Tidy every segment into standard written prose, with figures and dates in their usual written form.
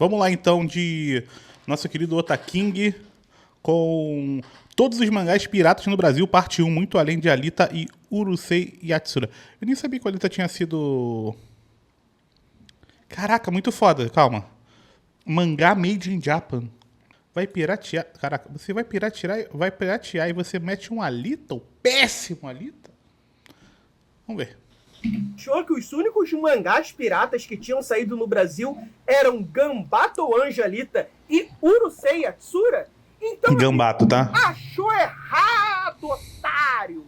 Vamos lá então de nosso querido Otaking com todos os mangás piratas no Brasil, parte 1, muito além de Alita e Urusei Yatsura. Eu nem sabia que o Alita tinha sido... Caraca, muito foda, calma. Mangá made in Japan. Vai piratear... Caraca, você vai piratear e você mete um Alita, o péssimo Alita? Vamos ver. Achou que os únicos mangás piratas que tinham saído no Brasil eram Gambato Angelita e Urusei Yatsura? Então, Gambato, tá? achou errado, otário!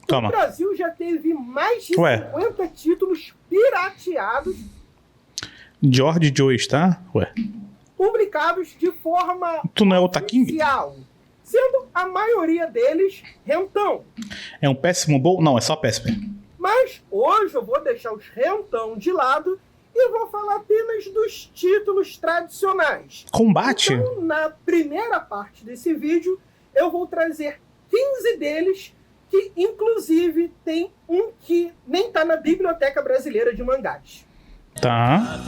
Toma. O Brasil já teve mais de 50 títulos pirateados. George Joyce, tá? Ué. Publicados de forma Tu não é Otaking? oficial, sendo a maioria deles rentão. É um péssimo bom? Não, é só péssimo. Mas hoje eu vou deixar os rentão de lado e vou falar apenas dos títulos tradicionais. Combate? Então, na primeira parte desse vídeo, eu vou trazer 15 deles, que inclusive tem um que nem tá na Biblioteca Brasileira de Mangás. Tá.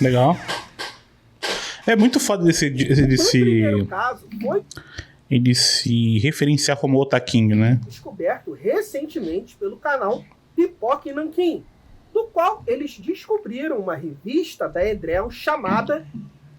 Legal. É muito foda ele se referenciar como Otaking, né? Descoberto recentemente pelo canal Pipoca Nanquim, do qual eles descobriram uma revista da Edrel chamada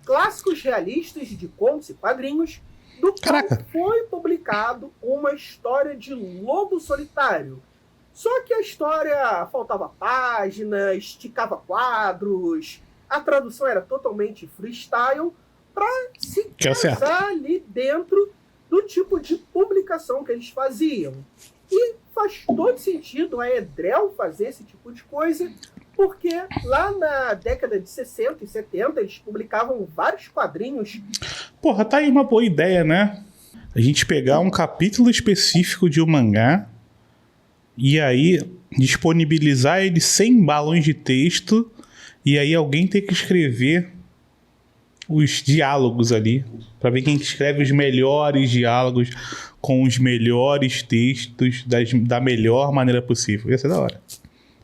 Clássicos Realistas de Contos e Quadrinhos, do qual foi publicado uma história de lobo solitário. Só que a história faltava página, esticava quadros, a tradução era totalmente freestyle para se casar ali dentro do tipo de publicação que eles faziam. E faz todo sentido a Edrel fazer esse tipo de coisa, porque lá na década de 60 e 70 eles publicavam vários quadrinhos. Porra, tá aí uma boa ideia, né? A gente pegar um capítulo específico de um mangá e aí disponibilizar ele sem balões de texto e aí alguém tem que escrever os diálogos ali, pra ver quem escreve os melhores diálogos com os melhores textos da melhor maneira possível. Ia ser da hora.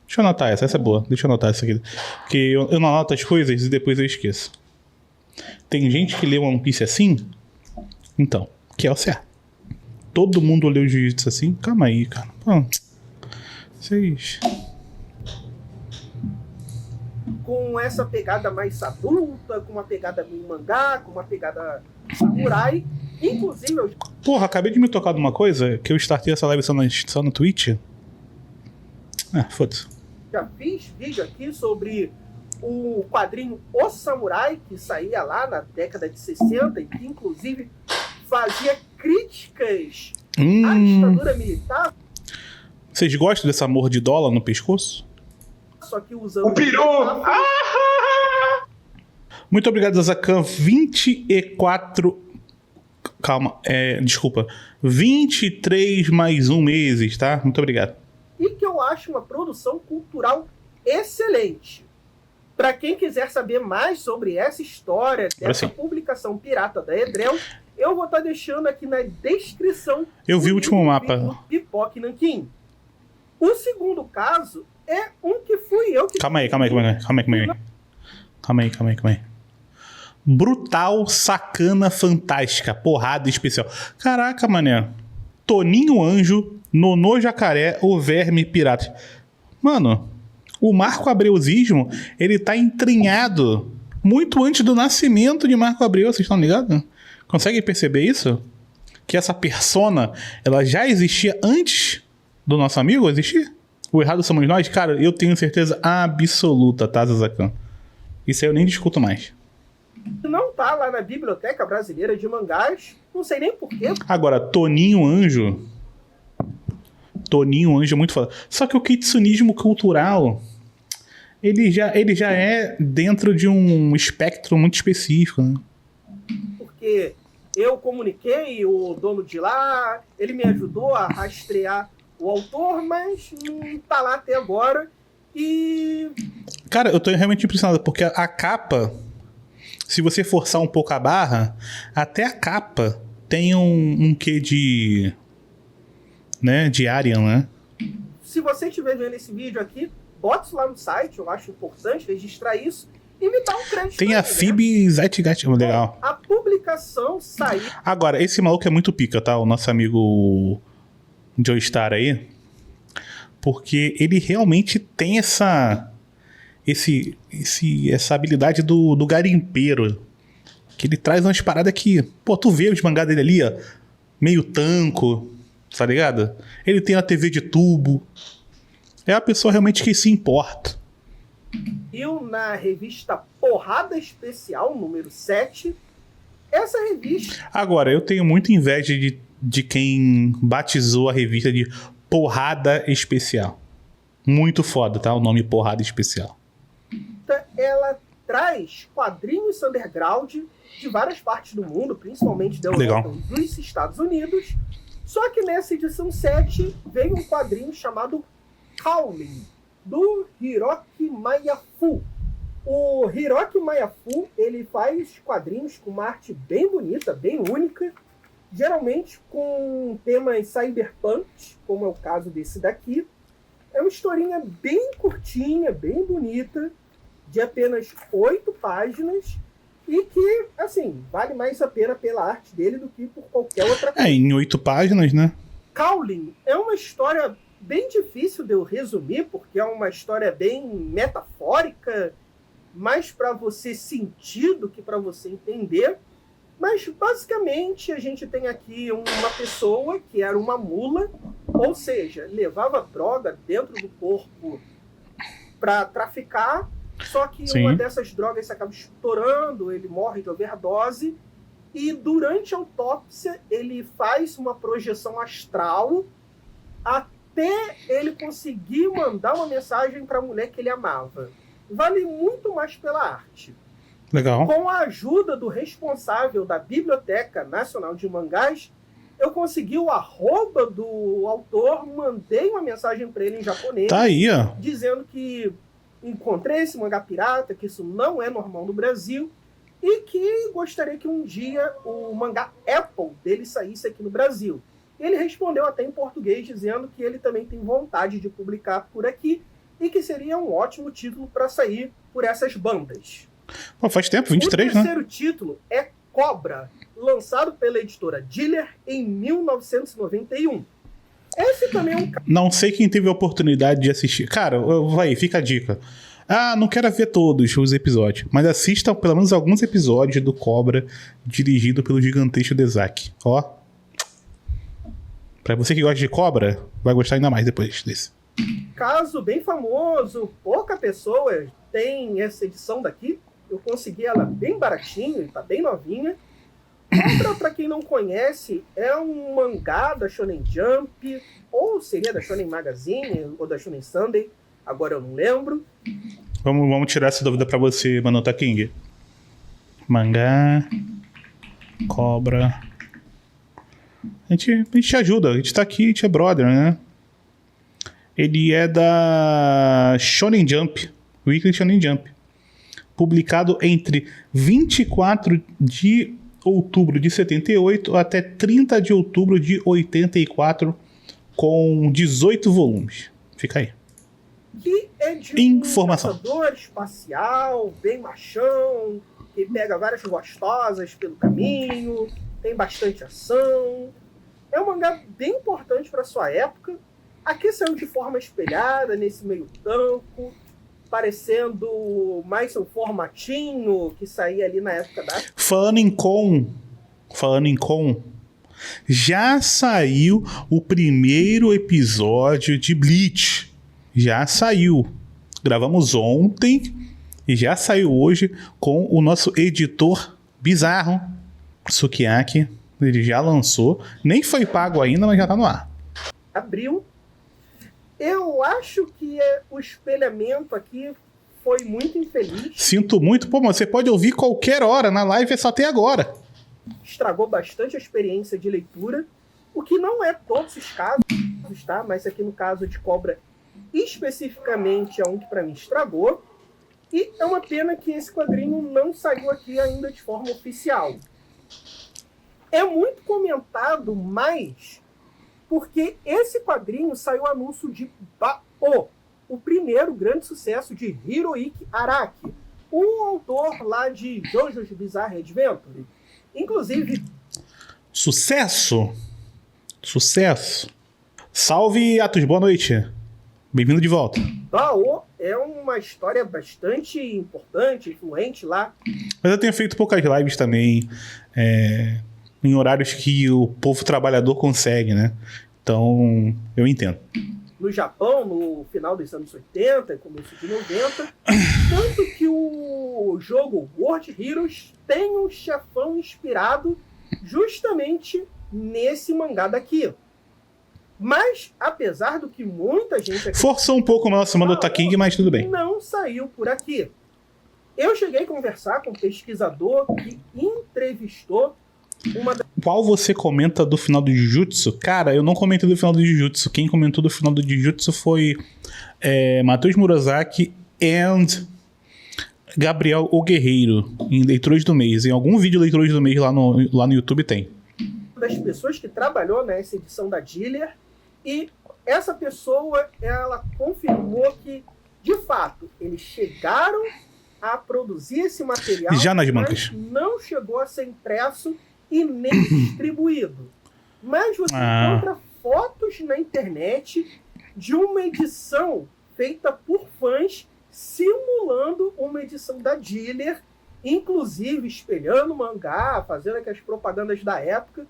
Deixa eu anotar essa é boa. Deixa eu anotar essa aqui. Porque eu não anoto as coisas e depois eu esqueço. Tem gente que lê One Piece assim? Então, que é o certo. Todo mundo lê o Jujutsu assim? Calma aí, cara. Pô, vocês... Com essa pegada mais adulta, com uma pegada meio mangá, com uma pegada samurai. Inclusive, eu... Porra, acabei de me tocar de uma coisa, que eu startei essa live só no Twitch. Foda-se. Já fiz vídeo aqui sobre o quadrinho O Samurai, que saía lá na década de 60 e que inclusive fazia críticas à ditadura militar. Vocês gostam dessa mordidola no pescoço? Só que usando o peru! Muito obrigado, Zazakan. 24... Calma, desculpa. 23 mais 1 meses, tá? Muito obrigado. E que eu acho uma produção cultural excelente. Para quem quiser saber mais sobre essa história, dessa publicação pirata da Edrel, eu vou estar deixando aqui na descrição. Eu vi o último mapa. Do Pipoca Nanquim. O segundo caso é um que fui eu que... Calma aí. Brutal, sacana, fantástica, porrada especial. Caraca, mané. Toninho Anjo, Nonô Jacaré, o Verme Pirata. Mano, o Marco Abreusismo, ele tá entranhado muito antes do nascimento de Marco Abreu, vocês estão ligados? Conseguem perceber isso? Que essa persona, ela já existia antes do nosso amigo existir? O errado somos nós? Cara, eu tenho certeza absoluta, tá, Zazakan? Isso aí eu nem discuto mais. Não tá lá na Biblioteca Brasileira de Mangás, não sei nem porquê. Agora, Toninho Anjo é muito foda. Só que o kitsunismo cultural, ele já é dentro de um espectro muito específico, né? Porque eu comuniquei o dono de lá, ele me ajudou a rastrear o autor, mas não tá lá até agora. E... Cara, eu tô realmente impressionado, porque a capa, se você forçar um pouco a barra, até a capa tem um quê de né? De Arian, né? Se você estiver vendo esse vídeo aqui, bote isso lá no site, eu acho importante registrar isso, e me dá um crédito. Tem a Phoebe Zeitgeist, legal. A publicação saiu... Agora, esse maluco é muito pica, tá? O nosso amigo Joestar aí. Porque ele realmente tem essa habilidade do garimpeiro. Que ele traz umas paradas que... Pô, tu vê os mangás dele ali, ó. Meio tanco, tá ligado? Ele tem a TV de tubo. É a pessoa realmente que se importa. Eu, na revista Porrada Especial, número 7, essa revista... Agora, eu tenho muita inveja de quem batizou a revista de Porrada Especial. Muito foda, tá? O nome Porrada Especial. Ela traz quadrinhos underground de várias partes do mundo, principalmente da Europa e dos Estados Unidos. Só que nessa edição 7 veio um quadrinho chamado Howling, do Hiroki Mayafu. O Hiroki Mayafu, ele faz quadrinhos com uma arte bem bonita, bem única, geralmente com temas cyberpunk, como é o caso desse daqui. É uma historinha bem curtinha, bem bonita, de apenas 8 páginas, e que, assim, vale mais a pena pela arte dele do que por qualquer outra coisa. Em 8 páginas, né? Howling é uma história bem difícil de eu resumir, porque é uma história bem metafórica, mais para você sentir do que para você entender. Mas, basicamente, a gente tem aqui uma pessoa que era uma mula, ou seja, levava droga dentro do corpo para traficar, só que uma dessas drogas acaba estourando, ele morre de overdose, e durante a autópsia ele faz uma projeção astral até ele conseguir mandar uma mensagem para a mulher que ele amava. Vale muito mais pela arte. Legal. Com a ajuda do responsável da Biblioteca Nacional de Mangás, eu consegui o arroba do autor, mandei uma mensagem para ele em japonês. Tá aí, ó. Dizendo que encontrei esse mangá pirata, que isso não é normal no Brasil, e que gostaria que um dia o mangá Apple dele saísse aqui no Brasil. Ele respondeu até em português, dizendo que ele também tem vontade de publicar por aqui, e que seria um ótimo título para sair por essas bandas. Pô, faz tempo, 23, né? O terceiro título é Cobra, lançado pela editora Diller em 1991. Esse também é um... Não sei quem teve a oportunidade de assistir. Cara, vai, fica a dica. Ah, não quero ver todos os episódios, mas assistam pelo menos alguns episódios do Cobra, dirigido pelo gigantesco Dezaki. Ó. Pra você que gosta de Cobra, vai gostar ainda mais depois desse. Caso bem famoso, pouca pessoa tem essa edição daqui. Eu consegui ela bem baratinho e tá bem novinha. Cobra, pra quem não conhece, é um mangá da Shonen Jump, ou seria da Shonen Magazine, ou da Shonen Sunday, agora eu não lembro. Vamos tirar essa dúvida pra você, Manota King. Mangá, Cobra. A gente te ajuda, a gente tá aqui, a gente é brother, né? Ele é da Shonen Jump, Weekly Shonen Jump. Publicado entre 24 de outubro de 78 até 30 de outubro de 84, com 18 volumes. Fica aí. Que é de Informação. Um caçador espacial, bem machão, que pega várias gostosas pelo caminho, tem bastante ação. É um mangá bem importante para sua época. Aqui saiu de forma espelhada, nesse meio tanco, parecendo mais um formatinho que saía ali na época da... Falando em com, já saiu o primeiro episódio de Bleach. Já saiu. Gravamos ontem e já saiu hoje com o nosso editor bizarro, Sukiyaki. Ele já lançou. Nem foi pago ainda, mas já tá no ar. Abril. Eu acho que o espelhamento aqui foi muito infeliz. Sinto muito. Pô, mas você pode ouvir qualquer hora. Na live é só até agora. Estragou bastante a experiência de leitura. O que não é todos os casos, tá? Mas aqui no caso de Cobra, especificamente, é um que pra mim estragou. E é uma pena que esse quadrinho não saiu aqui ainda de forma oficial. É muito comentado, mas porque esse quadrinho saiu anúncio de Bao, o primeiro grande sucesso de Hirohiko Araki, o autor lá de JoJo's Bizarre Adventure. Inclusive... Sucesso! Sucesso! Salve, Atos, boa noite. Bem-vindo de volta. Bao é uma história bastante importante, influente lá. Mas eu tenho feito poucas lives também, em horários que o povo trabalhador consegue, né? Então, eu entendo. No Japão, no final dos anos 80 e começo de 90, tanto que o jogo World Heroes tem um chefão inspirado justamente nesse mangá daqui. Mas, apesar do que muita gente... Forçou um pouco o nosso Mandota King, mas tudo bem. Não saiu por aqui. Eu cheguei a conversar com um pesquisador que entrevistou uma... Qual você comenta do final do Jujutsu? Cara, eu não comentei do final do Jujutsu. Quem comentou do final do Jujutsu foi Matheus Murasaki e Gabriel o Guerreiro, em Leituras do Mês. Em algum vídeo Leituras do Mês lá no YouTube tem. Das pessoas que trabalhou nessa edição da Diller, e essa pessoa, ela confirmou que, de fato, eles chegaram a produzir esse material, já nas bancas, mas não chegou a ser impresso e nem distribuído. Mas você encontra fotos na internet de uma edição feita por fãs simulando uma edição da Diller, inclusive espelhando o mangá, fazendo aquelas propagandas da época.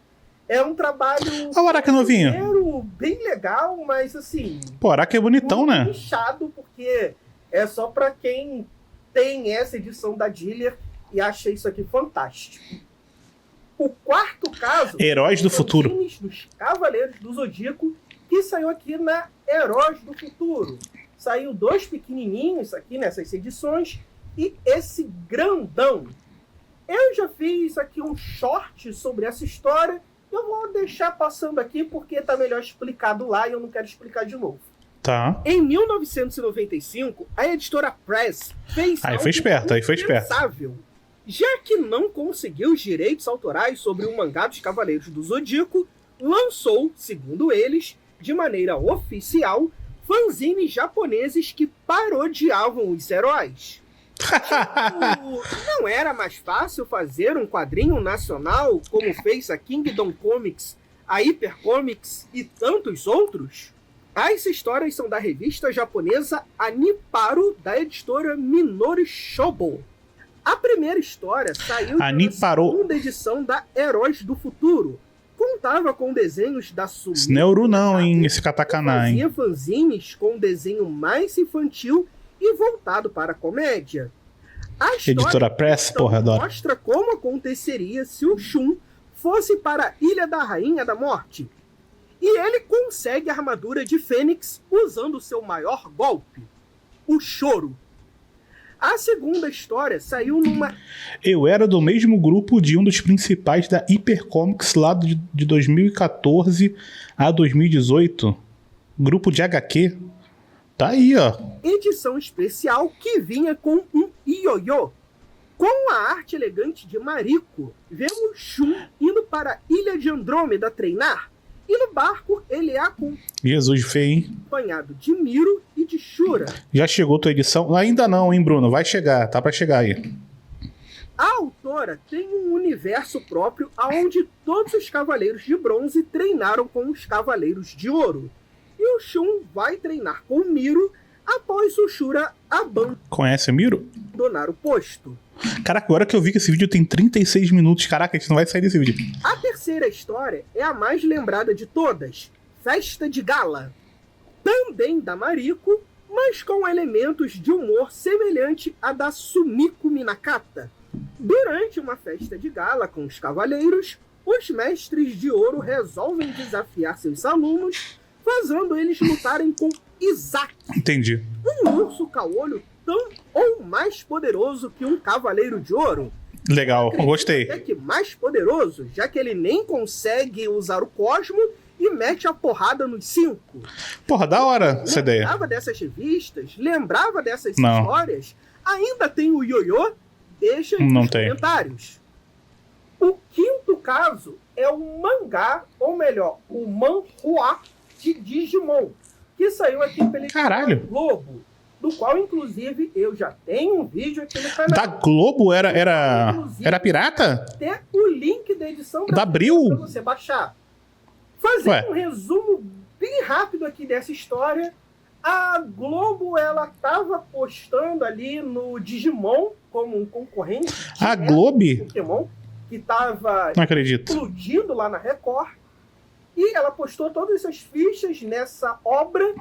É um trabalho o Araki novinho, bem legal, mas assim... Pô, o Araki é bonitão, né? Inchado, porque é só pra quem tem essa edição da Diller e acha isso aqui fantástico. O quarto caso... Heróis do Futuro. Dos Cavaleiros do Zodíaco, que saiu aqui na Heróis do Futuro. Saiu 2 pequenininhos aqui nessas edições e esse grandão. Eu já fiz aqui um short sobre essa história. Eu vou deixar passando aqui porque tá melhor explicado lá e eu não quero explicar de novo. Tá. Em 1995, a editora Press fez algo impensável. Já que não conseguiu os direitos autorais sobre o mangá dos Cavaleiros do Zodíaco, lançou, segundo eles, de maneira oficial, fanzines japoneses que parodiavam os heróis. Não era mais fácil fazer um quadrinho nacional como fez a Kingdom Comics, a Hyper Comics e tantos outros? As histórias são da revista japonesa Aniparo, da editora Minori Shobo. A primeira história saiu na segunda edição da Heróis do Futuro. Contava com desenhos da Sumiko. Neuru não, hein? Esse katakana, hein? Fazia fanzines com desenho mais infantil e voltado para a comédia. A Editora Press, porra, adoro. Mostra como aconteceria se o Shun fosse para a Ilha da Rainha da Morte. E ele consegue a armadura de Fênix usando o seu maior golpe, o choro. A segunda história saiu numa... Eu era do mesmo grupo de um dos principais da Hyper Comics lá de 2014 a 2018. Grupo de HQ. Tá aí, ó. Edição especial que vinha com um ioiô. Com a arte elegante de Mariko, vemos Shun indo para a Ilha de Andrômeda treinar. E no barco ele é Jesus feio, hein? acompanhado de Miro e de Shura. Já chegou tua edição? Ainda não, hein, Bruno? Vai chegar, tá pra chegar aí. A autora tem um universo próprio onde todos os Cavaleiros de Bronze treinaram com os Cavaleiros de Ouro. E o Shun vai treinar com o Miro após o Shura Conhece o Miro? abandonar o posto. Caraca, agora que eu vi que esse vídeo tem 36 minutos, caraca, a gente não vai sair desse vídeo. A terceira história é a mais lembrada de todas, Festa de Gala. Também da Mariko, mas com elementos de humor semelhante à da Sumiko Minakata. Durante uma festa de gala com os cavaleiros, os mestres de ouro resolvem desafiar seus alunos, fazendo eles lutarem com Isaac. Entendi. Um urso caolho tão ou mais poderoso que um cavaleiro de ouro. Legal, gostei. Até que mais poderoso, já que ele nem consegue usar o Cosmo e mete a porrada nos 5. Porra, da hora essa ideia. Lembrava dessas revistas? Lembrava dessas histórias? Ainda tem o ioiô? Deixa aí nos comentários. O quinto caso é o mangá, ou melhor, o manhwa de Digimon, que saiu aqui pela Caralho. Globo, do qual, inclusive, eu já tenho um vídeo aqui no canal. Da Globo era pirata? Até o link da edição Da Abril? para você baixar. Fazendo Ué. um resumo bem rápido aqui dessa história, a Globo, ela estava postando ali no Digimon como um concorrente A direto Globo? do Pokémon, que estava Não acredito. explodindo lá na Record, e ela postou todas essas fichas nessa obra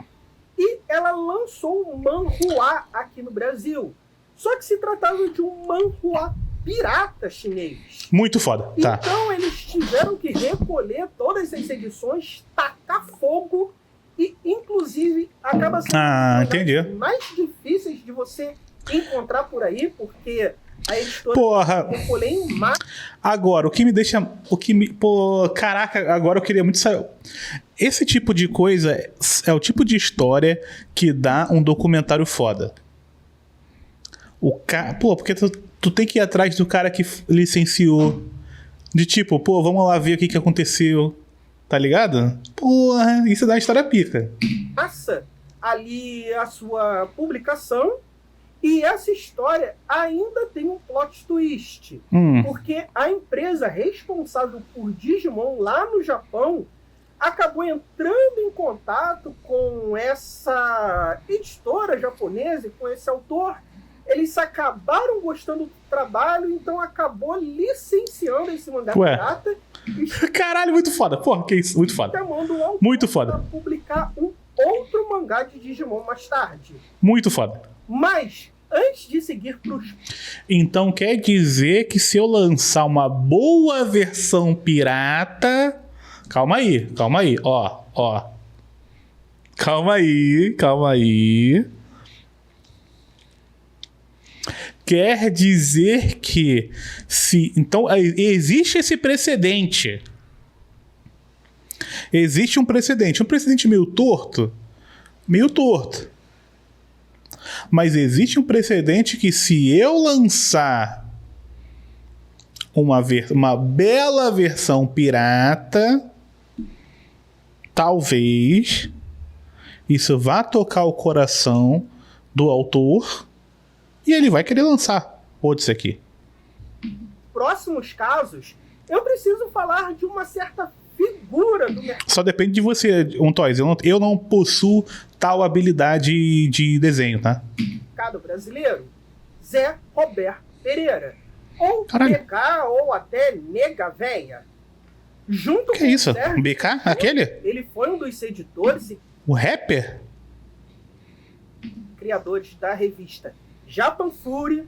e ela lançou um manhwa aqui no Brasil. Só que se tratava de um manhwa pirata chinês. Muito foda. Tá. Então eles tiveram que recolher todas as edições, tacar fogo e, inclusive, acaba sendo Ah, uma das entendi. mais difíceis de você encontrar por aí, porque a editora Porra. recolheu em massa. Agora, o que me deixa. Pô, caraca, agora eu queria muito saber. Esse tipo de coisa é o tipo de história que dá um documentário foda. Pô, porque tu tem que ir atrás do cara que licenciou. De tipo, pô, vamos lá ver o que aconteceu. Tá ligado? Porra, isso dá uma história pica. Passa ali a sua publicação e essa história ainda tem um plot twist. Porque a empresa responsável por Digimon lá no Japão acabou entrando em contato com essa editora japonesa, com esse autor. Eles acabaram gostando do trabalho, então acabou licenciando esse mangá Ué. pirata Caralho, muito foda. Porra, que isso? Muito foda. chamando o autor Muito foda. para publicar um outro mangá de Digimon mais tarde. Muito foda. Mas, antes de seguir para os... Então quer dizer que se eu lançar uma boa versão pirata. Calma aí, ó. Calma aí. Quer dizer que se. Então, existe esse precedente. Existe um precedente. Um precedente meio torto. Mas existe um precedente que se eu lançar uma bela versão pirata, talvez isso vá tocar o coração do autor e ele vai querer lançar outros aqui. próximos casos, eu preciso falar de uma certa figura do Só depende de você, Toys. Eu não possuo tal habilidade de desenho, tá? mercado brasileiro, Zé Roberto Pereira, ou Caralho. BK, ou até Nega Véia. Junto Que com isso? o Sérgio, BK? Aquele? ele foi um dos editores e O rapper? criadores da revista Japan Fury,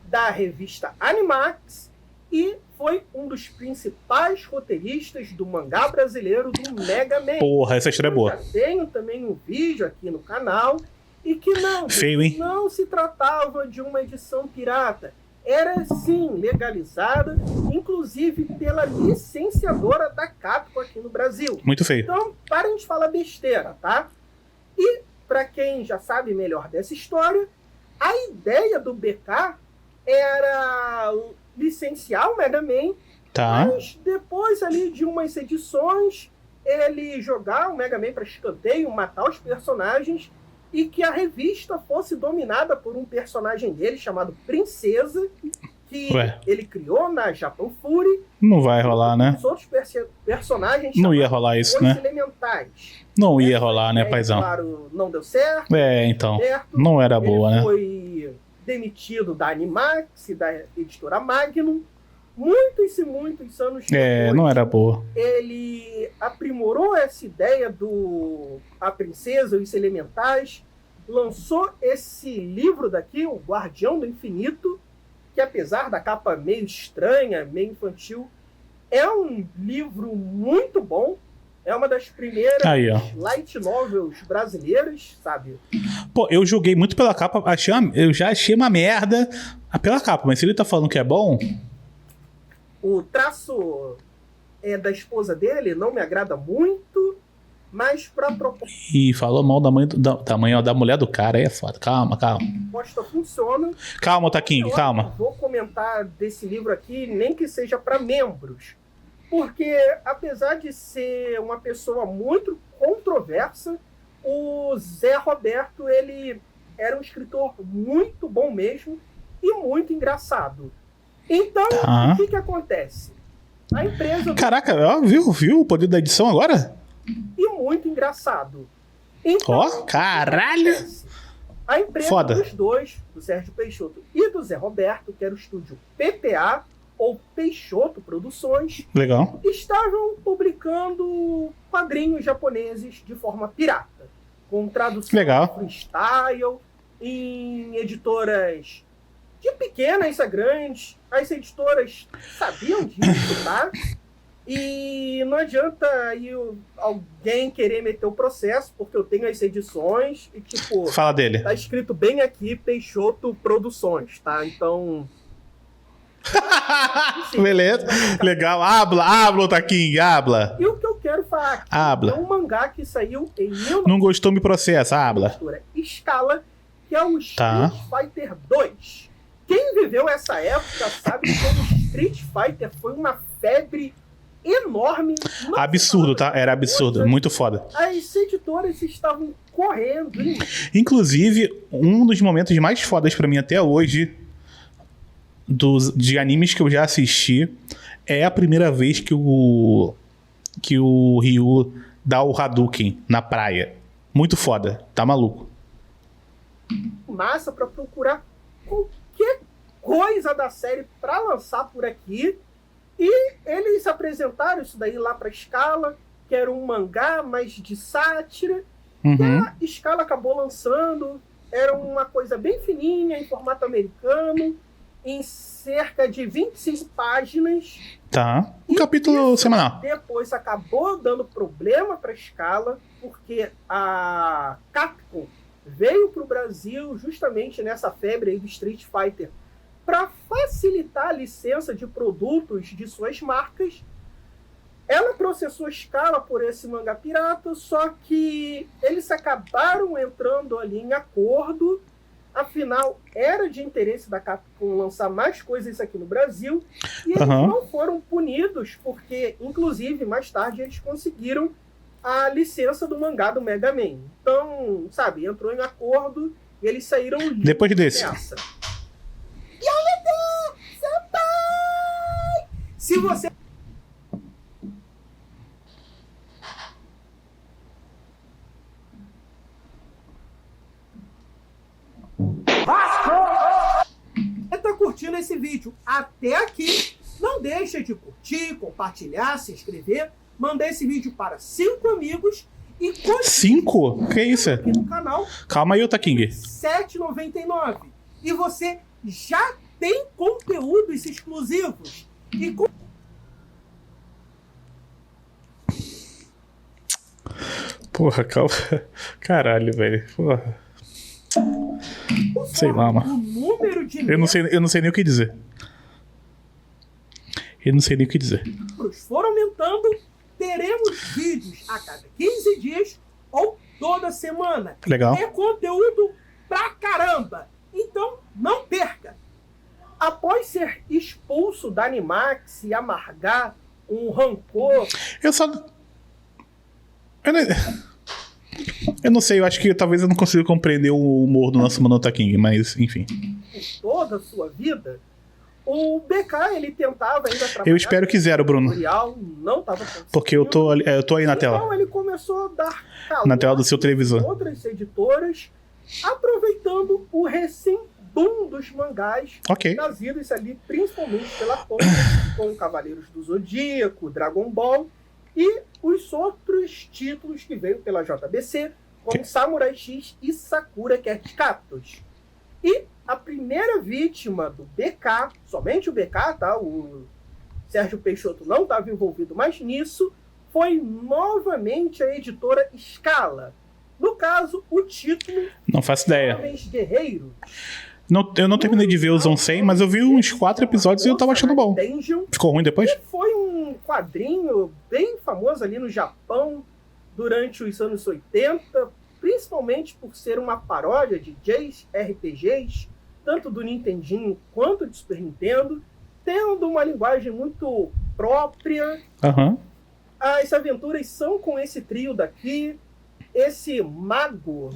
da revista Animax, e foi um dos principais roteiristas do mangá brasileiro do Mega Man. Porra, essa história é Eu boa. já tenho também um vídeo aqui no canal, e que Feio, hein? não se tratava de uma edição pirata. Era, sim, legalizada, inclusive pela licenciadora da Capcom aqui no Brasil. Muito feio. Então, parem de falar besteira, tá? E, para quem já sabe melhor dessa história, a ideia do BK era licenciar o Mega Man, Tá. mas depois ali de umas edições, ele jogar o Mega Man para escanteio, matar os personagens, e que a revista fosse dominada por um personagem dele chamado Princesa, que Ué. ele criou na Japan Fury. Não vai rolar, né? Os outros personagens Não ia chamados rolar isso, Os né? Elementais. Não ia rolar, né, Aí, paizão? claro, não deu certo. É, então. certo. Não era Ele boa, né? foi demitido da Animax e da editora Magnum. Muitos e muitos anos É, depois, não era boa. ele aprimorou essa ideia do A Princesa e os Elementais, lançou esse livro daqui, O Guardião do Infinito, que apesar da capa meio estranha, meio infantil, é um livro muito bom. É uma das primeiras Aí, ó. light novels brasileiras, sabe? Pô, eu julguei muito pela capa. Eu já achei uma merda pela capa, mas se ele tá falando que é bom. O traço da esposa dele não me agrada muito, mas para proposta E falou mal da mulher do cara, aí é foda. Calma. funciona. Calma, Taquinho, Eu calma. Vou comentar desse livro aqui, nem que seja para membros. Porque, apesar de ser uma pessoa muito controversa, o Zé Roberto, ele era um escritor muito bom mesmo e muito engraçado. Então, Tá. o que acontece? A empresa... Caraca, ó, viu o poder da edição agora? E muito engraçado. Então, Ó, caralho! a empresa Foda. dos dois, do Sérgio Peixoto e do Zé Roberto, que era o estúdio PPA, ou Peixoto Produções, Legal. estavam publicando quadrinhos japoneses de forma pirata, com tradução Legal. freestyle, em editoras de pequenas a grandes. As editoras sabiam disso, tá? E não adianta aí alguém querer meter o processo, porque eu tenho as edições e, tipo, Fala dele. tá escrito bem aqui Peixoto Produções, tá? Então... Beleza. Legal. Habla, Taquinho, habla. E o que eu quero falar aqui Habla. é um mangá que saiu em Não gostou, me processa, habla. Scala, que é o Tá. Street Fighter 2. Quem viveu essa época sabe que o Street Fighter foi uma febre enorme. Não Absurdo, tá? falava Era absurdo. coisa. Muito foda. As editoras estavam correndo. Inclusive, um dos momentos mais fodas pra mim até hoje de animes que eu já assisti é a primeira vez que o Ryu dá o Hadouken na praia. Muito foda. Tá maluco. Massa para procurar qualquer coisa da série para lançar por aqui. E eles apresentaram isso daí lá para Scala, que era um mangá mais de sátira. Uhum. A Scala acabou lançando, era uma coisa bem fininha, em formato americano, em cerca de 25 páginas. Tá. Um E capítulo isso semanal. Depois acabou dando problema para a Scala, porque a Capcom veio para o Brasil justamente nessa febre aí do Street Fighter para facilitar a licença de produtos de suas marcas. Ela processou a Scala por esse mangá pirata, só que eles acabaram entrando ali em acordo. Afinal, era de interesse da Capcom lançar mais coisas aqui no Brasil, e eles não foram punidos, porque, inclusive, mais tarde eles conseguiram a licença do mangá do Mega Man. Então, sabe, entrou em acordo e eles saíram limpos Depois desse. nessa. Yamete! Senpai! Se você... tá curtindo esse vídeo até aqui, não deixa de curtir, compartilhar, se inscrever, mandar esse vídeo para 5 amigos e continue 5? Que isso? aqui no canal Calma aí, Taking. R$ 7,99. E você já tem conteúdos exclusivos. E Porra, calma. Caralho, velho. Porra. Sei lá, mano. o número de Eu não sei nem o que dizer. Eu não sei nem o que dizer. membros for aumentando, teremos vídeos a cada 15 dias ou toda semana. Legal. É conteúdo pra caramba. Então, não perca. Após ser expulso da Animax e amargar um rancor... Eu só... Eu não sei, eu acho que talvez eu não consiga compreender o humor do nosso Manota King, mas enfim. por toda a sua vida, o BK, ele tentava ainda trabalhar... Eu espero que zero, Bruno. Não estava conseguindo. Porque eu tô aí na tela. Então ele começou a dar calor Na tela do seu televisor. outras editoras, aproveitando o recém-boom dos mangás Ok. trazidos ali principalmente pela Toei, com Cavaleiros do Zodíaco, Dragon Ball e os outros títulos que veio pela JBC, como Samurai X e Sakura Card Captors. E a primeira vítima do BK, somente o BK, tá? O Sérgio Peixoto não estava envolvido mais nisso, foi novamente a editora Scala. No caso, o título Não faço ideia. Jovens Guerreiros. Eu não terminei de ver os Onsen, mas eu vi uns 4 episódios e eu tava achando bom. Dungeon, Ficou ruim depois? que foi um quadrinho bem famoso ali no Japão durante os anos 80, principalmente por ser uma paródia de JRPGs, tanto do Nintendinho quanto do Super Nintendo, tendo uma linguagem muito própria. Aham. As aventuras são com esse trio daqui. Esse mago,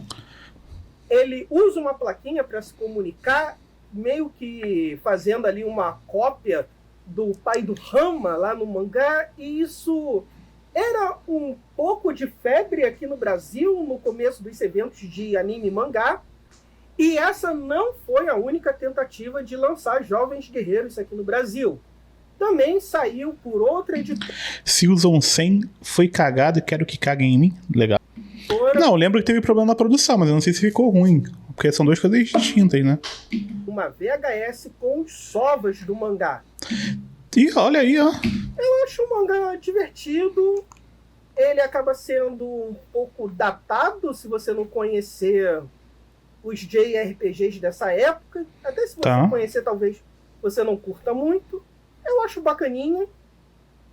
ele usa uma plaquinha para se comunicar, meio que fazendo ali uma cópia do pai do Rama lá no mangá, e isso era um pouco de febre aqui no Brasil no começo dos eventos de anime e mangá, e essa não foi a única tentativa de lançar Jovens Guerreiros aqui no Brasil. Também saiu por outra editora. Se usam 100, foi cagado e quero que caguem em mim. Legal. Não, eu lembro que teve problema na produção, mas eu não sei se ficou ruim. Porque são duas coisas distintas, né? Uma VHS com os sovas do mangá. Ih, olha aí, ó. Eu acho o mangá divertido. Ele acaba sendo um pouco datado se você não conhecer os JRPGs dessa época. Até se você conhecer, talvez você não curta muito. Eu acho bacaninha.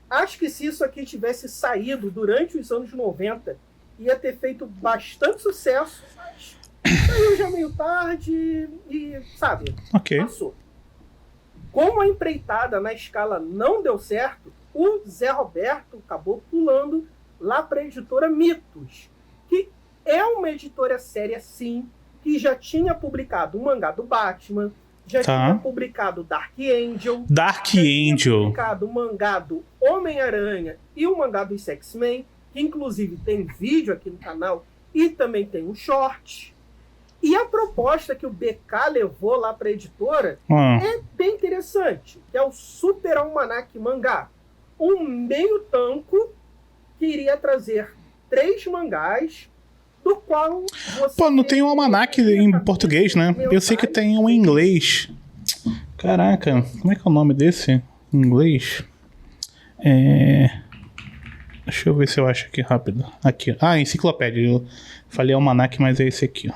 Acho que se isso aqui tivesse saído durante os anos 90, ia ter feito bastante sucesso. Mas saiu já meio tarde e, sabe, passou. Como a empreitada na escala não deu certo, o Zé Roberto acabou pulando lá para a editora Mitos, que é uma editora séria, sim, que já tinha publicado o mangá do Batman, já tinha publicado Dark Angel, tinha publicado o mangá do Homem-Aranha e o mangá dos X-Men, que inclusive tem vídeo aqui no canal e também tem um short. E a proposta que o BK levou lá para a editora é bem interessante, que é o Super Almanac Mangá. Um meio tanco que iria trazer 3 mangás, do qual você... Pô, não tem um almanac em português, né? Eu sei que tem um em inglês. Caraca, como é que é o nome desse em inglês? Deixa eu ver se eu acho aqui rápido. Aqui, enciclopédia. Eu falei almanac, mas é esse aqui, ó.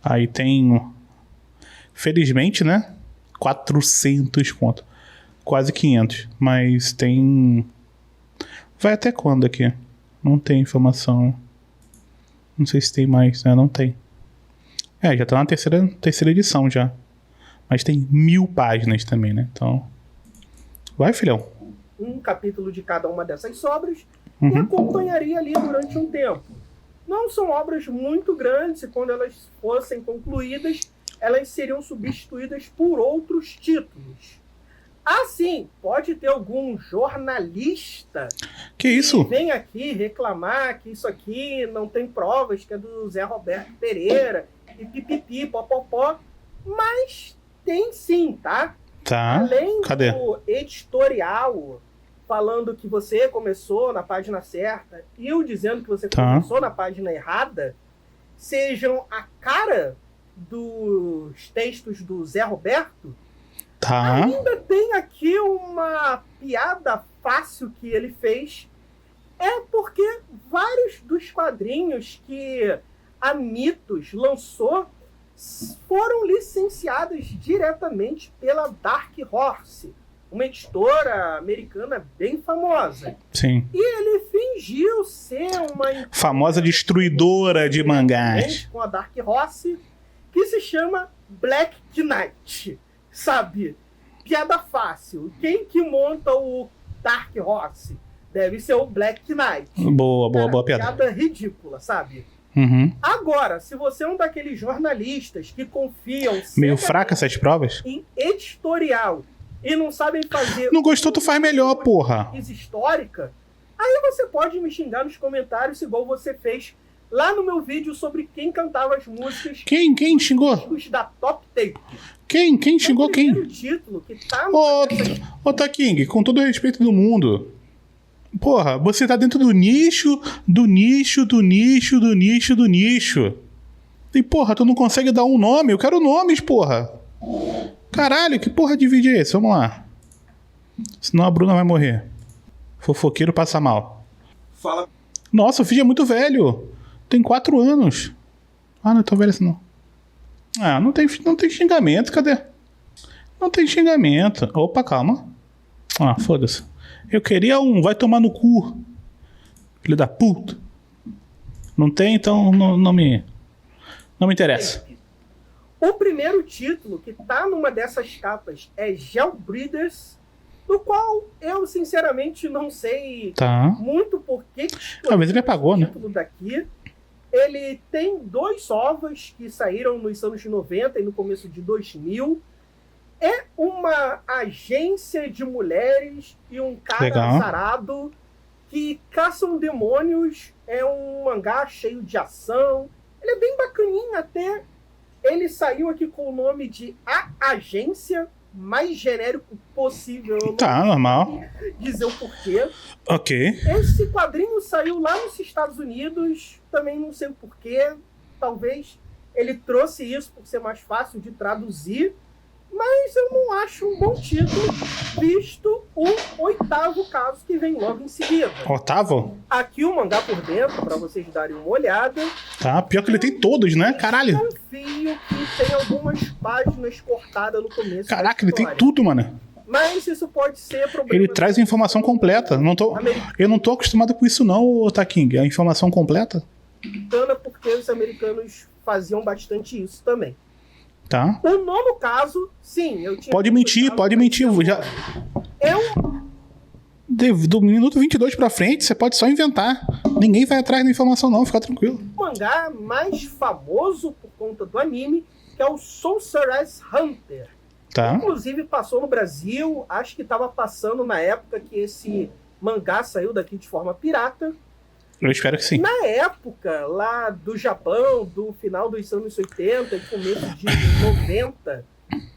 Aí tem, felizmente, né? 400 conto. Quase 500. Mas tem... Vai até quando aqui? Não tem informação. Não sei se tem mais, né? Não tem. Já tá na terceira edição já. Mas tem 1000 páginas também, né? Então... Vai, filhão. Um capítulo de cada uma dessas obras e acompanharia ali durante um tempo. Não são obras muito grandes e quando elas fossem concluídas, elas seriam substituídas por outros títulos. Assim, pode ter algum jornalista que vem aqui reclamar que isso aqui não tem provas, que é do Zé Roberto Pereira, e pipipi, popopó, mas tem sim, tá? Além do editorial falando que você começou na página certa e eu dizendo que você começou na página errada, sejam a cara dos textos do Zé Roberto, ainda tem aqui uma piada fácil que ele fez, porque vários dos quadrinhos que a Mitos lançou foram licenciados diretamente pela Dark Horse, uma editora americana bem famosa. Sim. E ele fingiu ser uma... famosa destruidora de mangás. Com a Dark Horse, que se chama Black Knight. Sabe? Piada fácil. Quem que monta o Dark Horse? Deve ser o Black Knight. Boa piada. Piada ridícula, sabe? Agora, se você é um daqueles jornalistas que confiam... meio fraca essas provas? ...em editorial e não sabem fazer... Não gostou, tu faz melhor, porra. ...histórica, aí você pode me xingar nos comentários igual você fez lá no meu vídeo sobre quem cantava as músicas... Quem xingou? ...da Top Tape. Quem xingou quem? O título que tá... Ô, Taking, com todo o respeito do mundo... Porra, você tá dentro do nicho. E, porra, tu não consegue dar um nome? Eu quero nomes, porra. Caralho, que porra de vídeo é esse? Vamos lá. Senão a Bruna vai morrer. Fofoqueiro passa mal. Fala. Nossa, o vídeo é muito velho. Tem 4 anos. Não é tão velho assim, não. Não tem xingamento, cadê? Não tem xingamento. Opa, calma. Foda-se. Eu queria vai tomar no cu. Filho da puta. Não tem, então não me interessa. O primeiro título que tá numa dessas capas é Gel Breeders, do qual eu sinceramente não sei Tá. muito por que Talvez ele apagou, né? título daqui. Ele tem 2 ovos que saíram nos anos 90 e no começo de 2000. É uma agência de mulheres e um cara Legal. azarado que caçam demônios. É um mangá cheio de ação. Ele é bem bacaninho até. Ele saiu aqui com o nome de A Agência, mais genérico possível. Eu não Tá, normal. sei dizer o porquê. Ok. Esse quadrinho saiu lá nos Estados Unidos, também não sei o porquê. Talvez ele trouxe isso por ser mais fácil de traduzir, mas eu não acho um bom título, visto o 8º caso que vem logo em seguida. Otávio? Aqui o mangá por dentro, para vocês darem uma olhada. Tá, pior que ele tem todos, né? Caralho. Confio que tem algumas páginas cortadas no começo. Caraca, da ele tem história. tudo, mano. Mas isso pode ser problema. Ele traz a informação completa. Eu não tô acostumado com isso não, Taking. A informação completa. Americana, porque os americanos faziam bastante isso também. Tá. O nono caso, sim, eu tinha... Pode mentir. Já... Eu Do minuto 22 pra frente, você pode só inventar. Ninguém vai atrás da informação não, fica tranquilo. mangá mais famoso por conta do anime, que é o Sorceress Hunter. Tá. Inclusive passou no Brasil, acho que estava passando na época que esse mangá saiu daqui de forma pirata. Eu espero que sim. Na época, lá do Japão, do final dos anos 80 e começo de 90,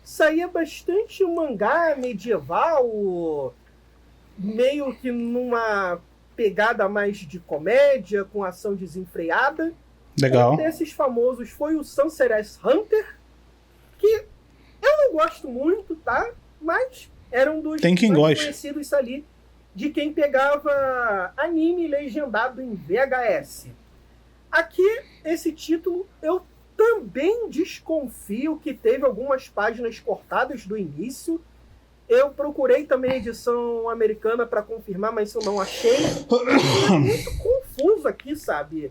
saía bastante mangá medieval, meio que numa pegada mais de comédia, com ação desenfreada. Legal. Um desses famosos foi o Sorceress Hunter, que eu não gosto muito, tá? Mas era um dos Tem quem mais goste. conhecidos ali, de quem pegava anime legendado em VHS. Aqui, esse título, eu também desconfio que teve algumas páginas cortadas do início. Eu procurei também a edição americana para confirmar, mas eu não achei. É muito confuso aqui, sabe?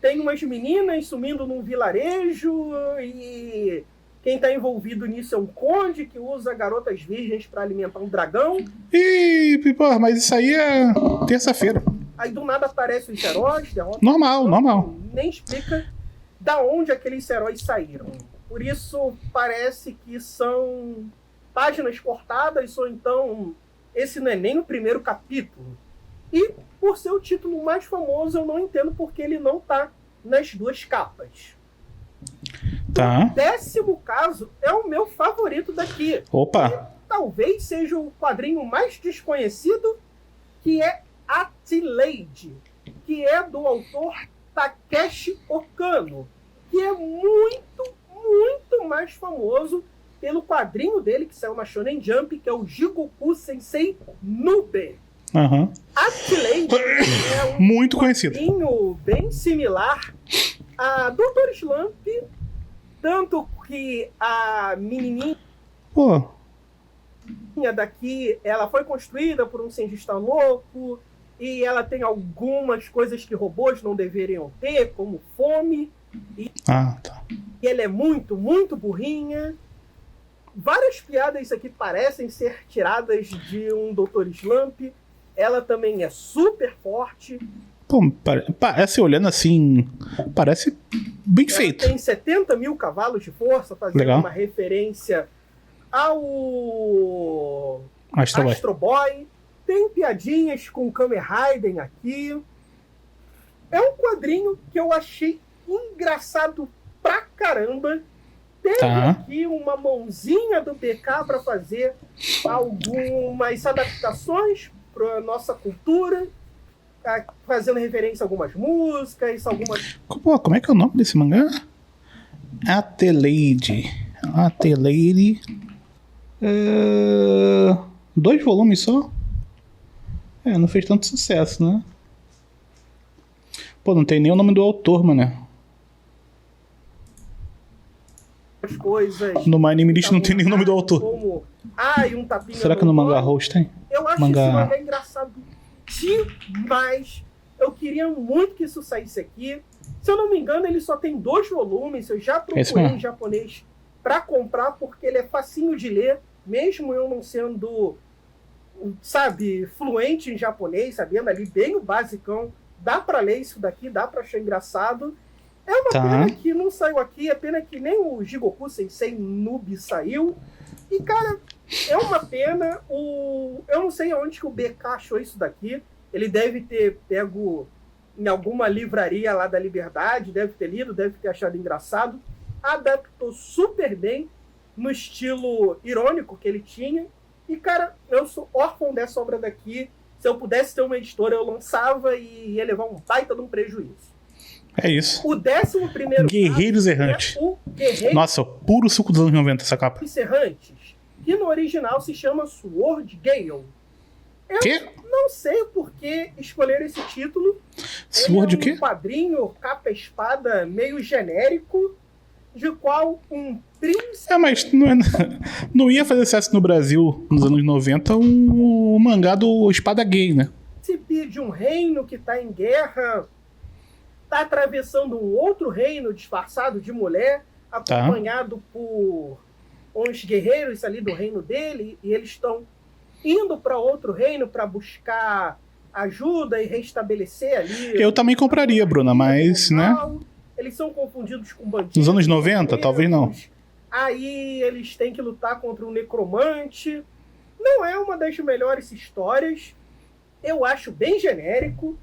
Tem umas meninas sumindo num vilarejo e quem está envolvido nisso é um conde que usa garotas virgens para alimentar um dragão. Ih, pô, mas isso aí é terça-feira. Aí do nada aparecem os heróis, derrotam. Normal. Nem explica da onde aqueles heróis saíram. Por isso parece que são páginas cortadas, ou então esse não é nem o primeiro capítulo. E por ser o título mais famoso, eu não entendo porque ele não tá nas 2 capas. Tá. O 10º caso é o meu favorito daqui. Opa. Talvez seja o quadrinho mais desconhecido, que é Ati-Lady, que é do autor Takeshi Okano, que é muito mais famoso pelo quadrinho dele que saiu na Shonen Jump, que é o Jigoku Sensei Nube. Aham. Ati-Lady é um Muito conhecido. quadrinho bem similar a Dr. Slump, tanto que a menininha Pô, daqui, ela foi construída por um cientista louco e ela tem algumas coisas que robôs não deveriam ter, como fome, tá. e ela é muito burrinha. Várias piadas aqui parecem ser tiradas de um Dr. Slump. Ela também é super forte. Pô, parece, olhando assim, parece bem Ela feito. tem 70 mil cavalos de força, fazendo Legal. uma referência ao Astro Boy. Astro Boy. Tem piadinhas com Kamen Rider aqui. É um quadrinho que eu achei engraçado pra caramba. Teve Tá. aqui uma mãozinha do PK para fazer algumas adaptações para nossa cultura, fazendo referência a algumas músicas, algumas... Pô, como é que é o nome desse mangá? Ati-Lady. 2 volumes só? Não fez tanto sucesso, né? Pô, não tem nem o nome do autor, mano. coisas. No My Anime List não tem nem o nome do autor. Como, e um tapinha Será que no Manga nome. Host tem? Eu acho esse mangá engraçado demais. Eu queria muito que isso saísse aqui. Se eu não me engano, ele só tem 2 volumes. Eu já procurei em japonês para comprar, porque ele é facinho de ler, mesmo eu não sendo sabe, fluente em japonês, sabendo ali bem o basicão, dá pra ler isso daqui, dá pra achar engraçado. É uma pena que não saiu aqui, é pena que nem o Jigoku Sensei Noob saiu. E, cara, é uma pena. Eu não sei onde que o BK achou isso daqui. Ele deve ter pego em alguma livraria lá da Liberdade, deve ter lido, deve ter achado engraçado. Adaptou super bem no estilo irônico que ele tinha. E, cara, eu sou órfão dessa obra daqui. Se eu pudesse ter uma editora, eu lançava e ia levar um baita de um prejuízo. É isso. O 11º Guerreiros Errantes. É o Guerreiros Nossa, puro suco dos anos 90 essa capa. Errantes, que no original se chama Sword Gale. Eu Quê? não sei por que escolheram esse título. Sword o Ele é quê? um quadrinho capa-espada meio genérico, de qual um príncipe Mas não ia fazer sucesso no Brasil nos anos 90 um mangá do Espada Gay, né? de um reino que está em guerra está atravessando um outro reino disfarçado de mulher, acompanhado por uns guerreiros ali do reino dele, e eles estão indo para outro reino para buscar ajuda e restabelecer ali. Eu também compraria, Bruna, mas, né? Eles são confundidos com bandidos. Nos anos 90, talvez não. Aí eles têm que lutar contra um necromante. Não é uma das melhores histórias. Eu acho bem genérico.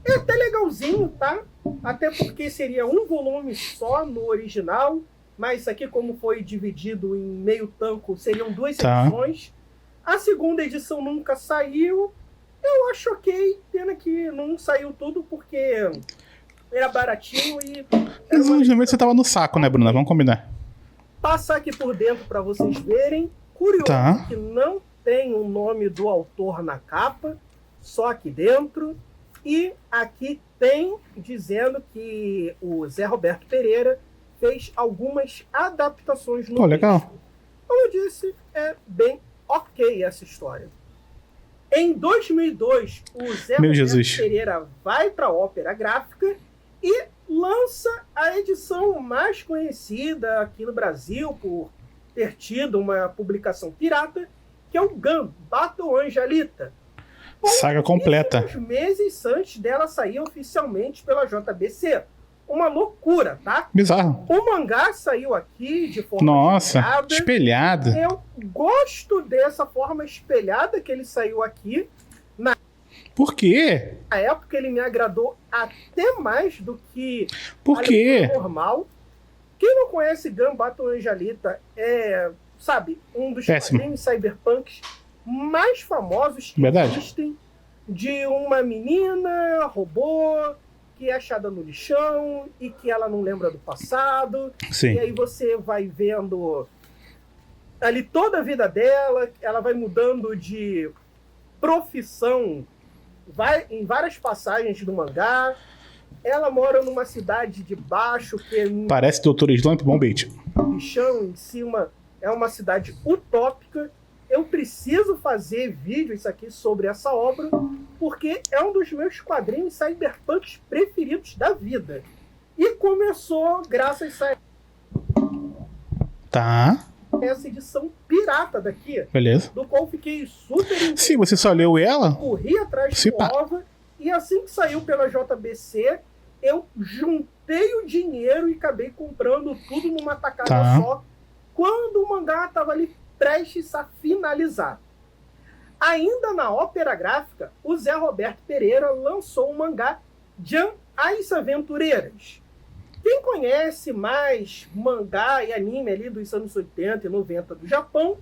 É até legalzinho, tá? Até porque seria um volume só no original, mas isso aqui, como foi dividido em meio tanco, seriam duas edições. A segunda edição nunca saiu. Eu acho ok. Pena que não saiu tudo porque era baratinho e... Nos anos 90 você tava no saco, né, Bruna? Vamos combinar. Passar aqui por dentro para vocês verem. Curioso que não tem o nome do autor na capa, só aqui dentro. E aqui tem dizendo que o Zé Roberto Pereira fez algumas adaptações no legal. texto. Como eu disse, é bem ok essa história. Em 2002, o Zé Roberto Pereira vai para a Ópera Gráfica e lança a edição mais conhecida aqui no Brasil por ter tido uma publicação pirata, que é o Gun Battle Angelita. Saga completa. Meses antes dela sair oficialmente pela JBC. Uma loucura, tá? Bizarro. O mangá saiu aqui de forma espelhada. Eu gosto dessa forma espelhada que ele saiu aqui. Por quê? Na época ele me agradou até mais do que Por quê? normal. Quem não conhece Gun Battle Angelita é, sabe, um dos quadrinhos cyberpunks mais famosos que existem, de uma menina robô que é achada no lixão e que ela não lembra do passado. Sim. E aí você vai vendo ali toda a vida dela, ela vai mudando de profissão em várias passagens do mangá. Ela mora numa cidade de baixo que parece Dr. Slump Bombate. Lixão em cima é uma cidade utópica. Eu preciso fazer vídeo isso aqui sobre essa obra, porque é um dos meus quadrinhos cyberpunks preferidos da vida. E começou graças a essa edição pirata daqui. Beleza. Do qual fiquei super... Sim, você só leu ela? Corri atrás de nova, e assim que saiu pela JBC, eu juntei o dinheiro e acabei comprando tudo numa tacada só, quando o mangá estava ali prestes a finalizar. Ainda na Ópera Gráfica, o Zé Roberto Pereira lançou o mangá Jan As Aventureiras. Quem conhece mais mangá e anime ali dos anos 80 e 90 do Japão,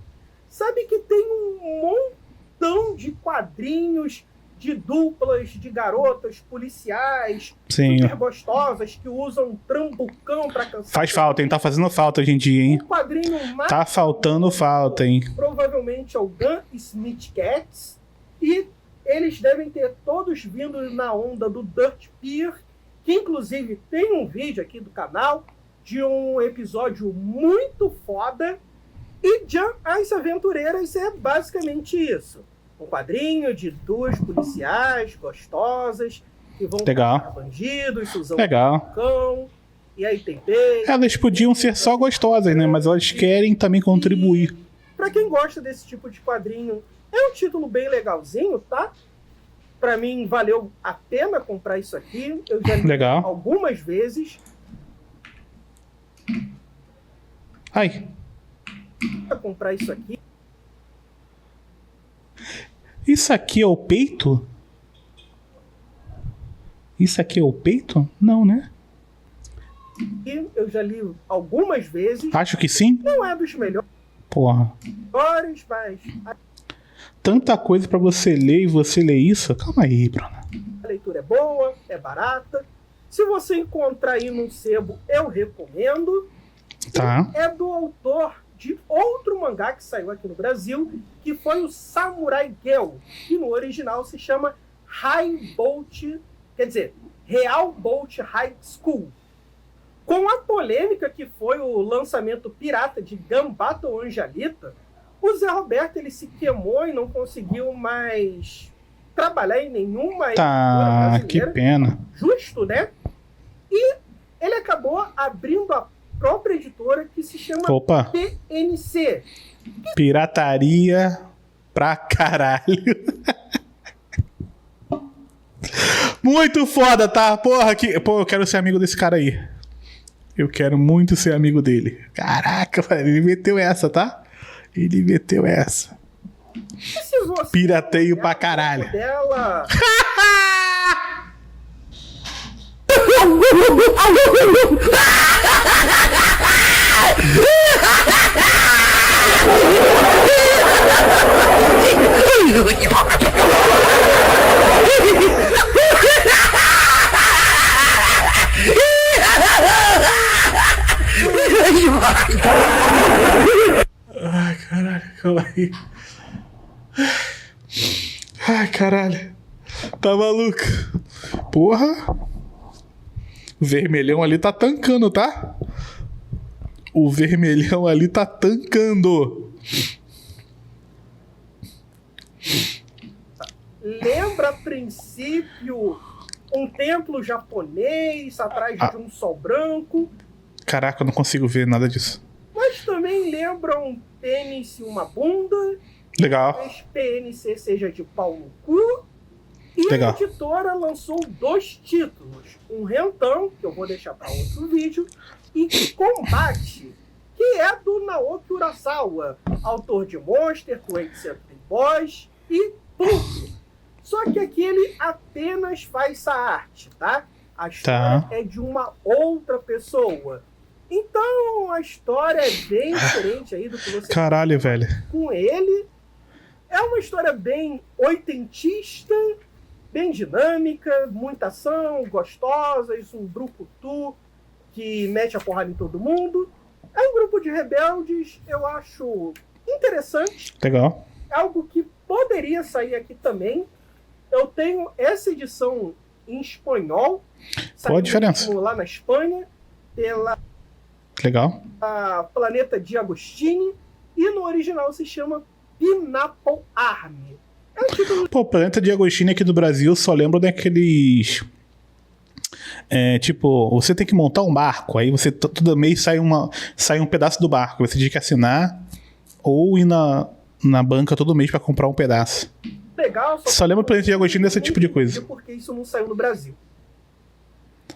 sabe que tem um montão de quadrinhos de duplas, de garotas policiais, super gostosas, que usam trambucão pra cansar. Faz falta, hein? Tá fazendo falta hoje em dia, hein? Um quadrinho mais... Tá faltando falta, hein? Provavelmente é o Gun Smith Cats. E eles devem ter todos vindo na onda do Dirt Pier, que inclusive tem um vídeo aqui do canal de um episódio muito foda. E Jan As Aventureiras é basicamente isso. Um quadrinho de duas policiais gostosas que vão caçar bandidos, usando cão, e aí tem beijo. Elas podiam ser só gostosas, né? Mas elas querem também contribuir. Para quem gosta desse tipo de quadrinho, É um título bem legalzinho, tá? Pra mim, valeu a pena comprar isso aqui. Eu já li Legal. algumas vezes. Ai. Pra comprar isso aqui. Isso aqui é o peito? Isso aqui é o peito? Não, né? Eu já li algumas vezes. Acho que sim. Não é dos melhores, Porra. mas Tanta coisa pra você ler e você ler isso? Calma aí, Bruna. a leitura é boa, é barata. Se você encontrar aí num sebo, eu recomendo. Tá. É do autor de outro mangá que saiu aqui no Brasil, que foi o Samurai Girl, que no original se chama High Bolt, quer dizer, Real Bolt High School. Com a polêmica que foi o lançamento pirata de Gambato Angelita, o Zé Roberto ele se queimou e não conseguiu mais trabalhar em nenhuma editora Tá, que brasileira. pena. Justo, né? E ele acabou abrindo a própria editora que se chama Opa, PNC. pirataria pra caralho. Muito foda, tá? Porra, eu quero ser amigo desse cara aí. Eu quero muito ser amigo dele. Caraca, velho, ele meteu essa, tá? Ele meteu essa. E se você Pirateio pra caralho. dela Ai, caralho, calma aí. Ai, caralho. Tá maluco? Porra. O vermelhão ali tá tancando, tá? O vermelhão ali tá tancando. lembra a princípio um templo japonês atrás de um sol branco, Caraca, eu não consigo ver nada disso. mas também lembra um pênis e uma bunda. Legal. Talvez PNC seja de pau no cu. E Legal. a editora lançou 2 títulos. Um Rentão, que eu vou deixar para outro vídeo, e Combate, que é do Naoki Urasawa, autor de Monster, 28 Century Boys e Pluto. Só que aqui ele apenas faz essa arte, tá? A história é de uma outra pessoa. Então a história é bem diferente aí do que você Caralho, velho. com ele. É uma história bem oitentista, bem dinâmica, muita ação, gostosas, um brucutu que mete a porrada em todo mundo. É um grupo de rebeldes, eu acho interessante. Legal. É algo que poderia sair aqui também. Eu tenho essa edição em espanhol. Qual a diferença? Lá na Espanha, pela Legal. Planeta de Agostini. E no original se chama Pineapple Army. É um título. Pô, Planeta de Agostinho aqui do Brasil, só lembro daqueles... tipo, você tem que montar um barco, aí você todo mês sai um pedaço do barco, você tem que assinar ou ir na banca todo mês pra comprar um pedaço. Legal, Só lembro Planeta de Agostinho desse tipo de coisa. Porque isso não saiu no Brasil.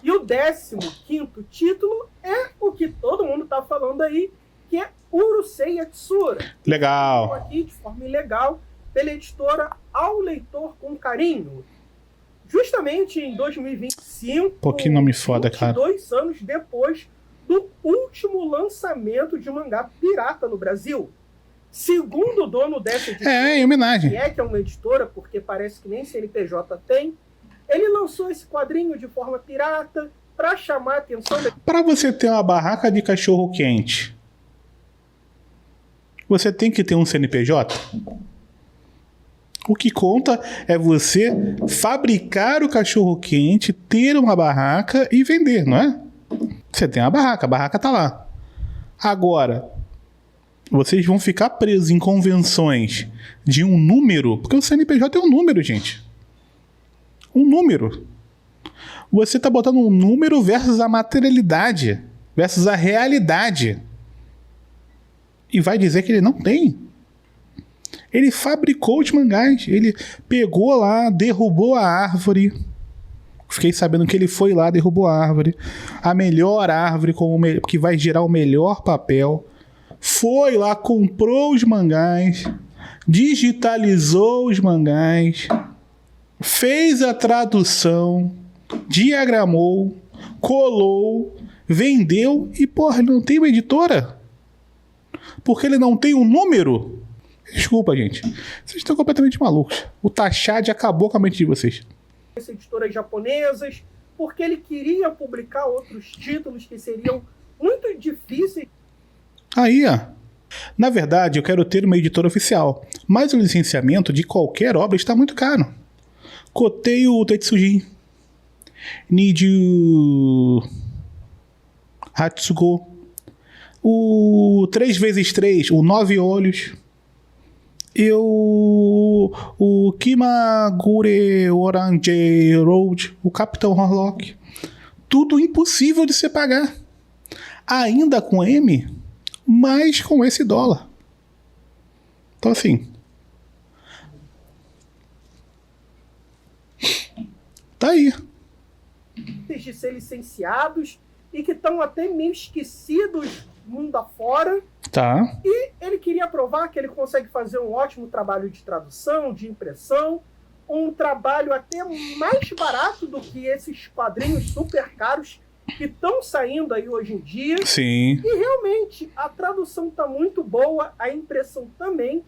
E o 15º título é o que todo mundo tá falando aí, que é Urusei Yatsura. Legal. Aqui de forma ilegal pela editora Ao Leitor com Carinho. Justamente em 2025. Pô, que nome foda, cara. 22 anos depois do último lançamento de mangá pirata no Brasil. Segundo o dono dessa editora, Em homenagem. que é uma editora, porque parece que nem CNPJ tem, ele lançou esse quadrinho de forma pirata para chamar a atenção Pra você ter uma barraca de cachorro quente, você tem que ter um CNPJ? O que conta é você fabricar o cachorro quente, ter uma barraca e vender, não é? Você tem a barraca tá lá. Agora, vocês vão ficar presos em convenções de um número, porque o CNPJ é um número, gente. Um número. Você tá botando um número versus a materialidade, versus a realidade. E vai dizer que ele não tem. Ele fabricou os mangás. Ele pegou lá, derrubou a árvore. Fiquei sabendo que ele foi lá, derrubou a árvore. A melhor árvore que vai gerar o melhor papel. Foi lá, comprou os mangás. Digitalizou os mangás. Fez a tradução. Diagramou. Colou. Vendeu. E, porra, ele não tem uma editora? Porque ele não tem um número? Desculpa, gente. Vocês estão completamente malucos. O Tachad acabou com a mente de vocês. Editoras japonesas, porque ele queria publicar outros títulos que seriam muito difíceis. Aí, ó. Na verdade, eu quero ter uma editora oficial, mas o licenciamento de qualquer obra está muito caro. Cotei o Tetsujin, Niju, Hatsugo, o 3x3, o 9 olhos, o Kimagure Orange Road, o Capitão Horlock. Tudo impossível de se pagar. Ainda com M, mas com esse dólar. Então assim, tá aí. De ser licenciados e que estão até meio esquecidos mundo afora. Tá. E ele queria provar que ele consegue fazer um ótimo trabalho de tradução, de impressão, um trabalho até mais barato do que esses quadrinhos super caros que estão saindo aí hoje em dia. Sim. E realmente a tradução está muito boa, a impressão também.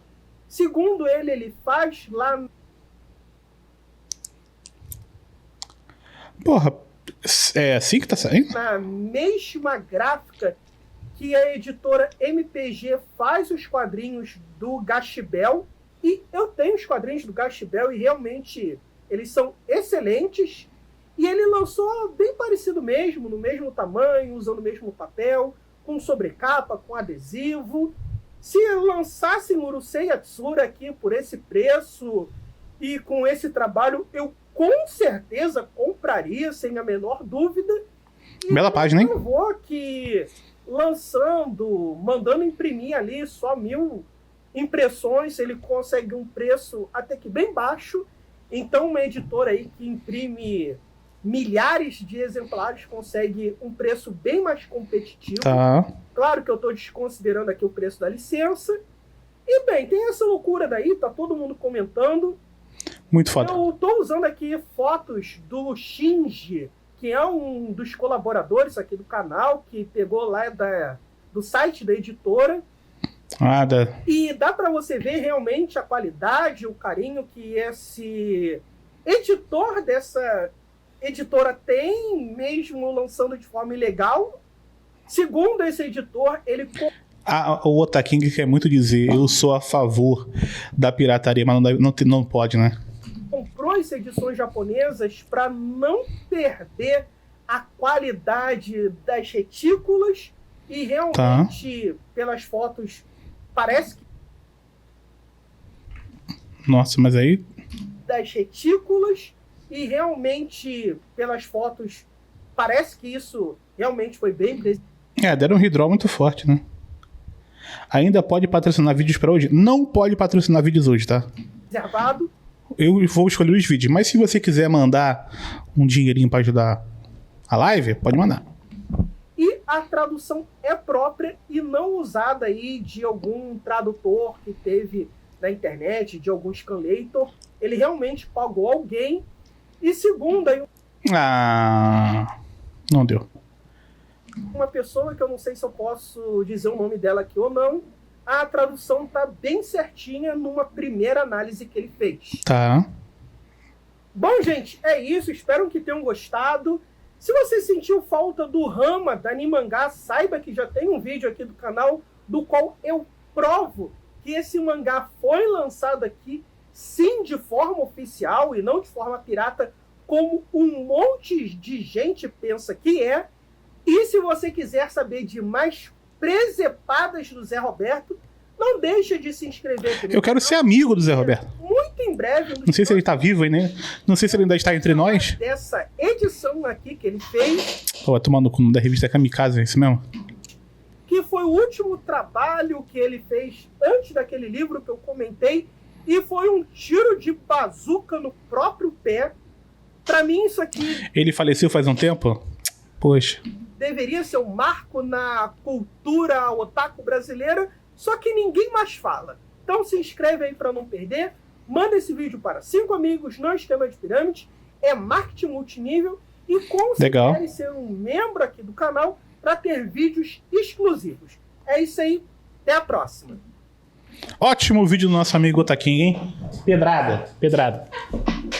Segundo ele faz lá... Porra, é assim que tá saindo? Na mesma gráfica que a editora MPG faz os quadrinhos do Gashibel. E eu tenho os quadrinhos do Gashibel e realmente eles são excelentes. E ele lançou bem parecido mesmo, no mesmo tamanho, usando o mesmo papel, com sobrecapa, com adesivo. Se lançassem Urusei Yatsura aqui por esse preço e com esse trabalho, eu com certeza compraria, sem a menor dúvida. E bela página, hein? Provou que lançando, mandando imprimir ali só 1000 impressões, ele consegue um preço até que bem baixo. Então uma editora aí que imprime milhares de exemplares consegue um preço bem mais competitivo. Tá. Claro que eu estou desconsiderando aqui o preço da licença. E bem, tem essa loucura daí, tá todo mundo comentando. Muito foda. Eu estou usando aqui fotos do Shinji, que é um dos colaboradores aqui do canal, que pegou lá do site da editora. E dá para você ver realmente a qualidade, o carinho que esse editor dessa editora tem, mesmo lançando de forma ilegal. Segundo esse editor, ele... O Otaking quer muito dizer, eu sou a favor da pirataria, mas não pode, né? Comprou as edições japonesas para não perder a qualidade das retículas e realmente, pelas fotos, parece que... Nossa, mas aí... Das retículas e realmente, pelas fotos, parece que isso realmente foi bem... deram um hidrol muito forte, né? Ainda pode patrocinar vídeos para hoje? Não pode patrocinar vídeos hoje, tá? Reservado. Eu vou escolher os vídeos, mas se você quiser mandar um dinheirinho para ajudar a live, pode mandar. E a tradução é própria e não usada aí de algum tradutor que teve na internet, de algum scanlator. Ele realmente pagou alguém. E segundo aí... não deu. Uma pessoa que eu não sei se eu posso dizer o nome dela aqui ou não, a tradução tá bem certinha numa primeira análise que ele fez. Tá. Bom, gente, é isso. Espero que tenham gostado. Se você sentiu falta do Rama, da Animangá, saiba que já tem um vídeo aqui do canal do qual eu provo que esse mangá foi lançado aqui, sim, de forma oficial e não de forma pirata, como um monte de gente pensa que é. E se você quiser saber de mais presepadas do Zé Roberto, não deixa de se inscrever aqui no Eu quero ser amigo do Zé Roberto. Muito em breve. Não sei se ele tá vivo aí, né? Não sei se ele ainda está entre nós. Dessa edição aqui que ele fez. Pô, tomando no cu da revista Kamikaze, é isso mesmo? Que foi foi o último trabalho que ele fez antes daquele livro que eu comentei, e foi um tiro de bazuca no próprio pé. Pra mim, isso aqui... Ele faleceu faz um tempo? Poxa. Deveria ser um marco na cultura otaku brasileira, só que ninguém mais fala. Então se inscreve aí pra não perder, manda esse vídeo para 5 amigos, não esquema de pirâmide, é marketing multinível, e considere ser um membro aqui do canal para ter vídeos exclusivos. É isso aí, até a próxima. Ótimo vídeo do nosso amigo Otaquinho, hein? Pedrada, pedrada.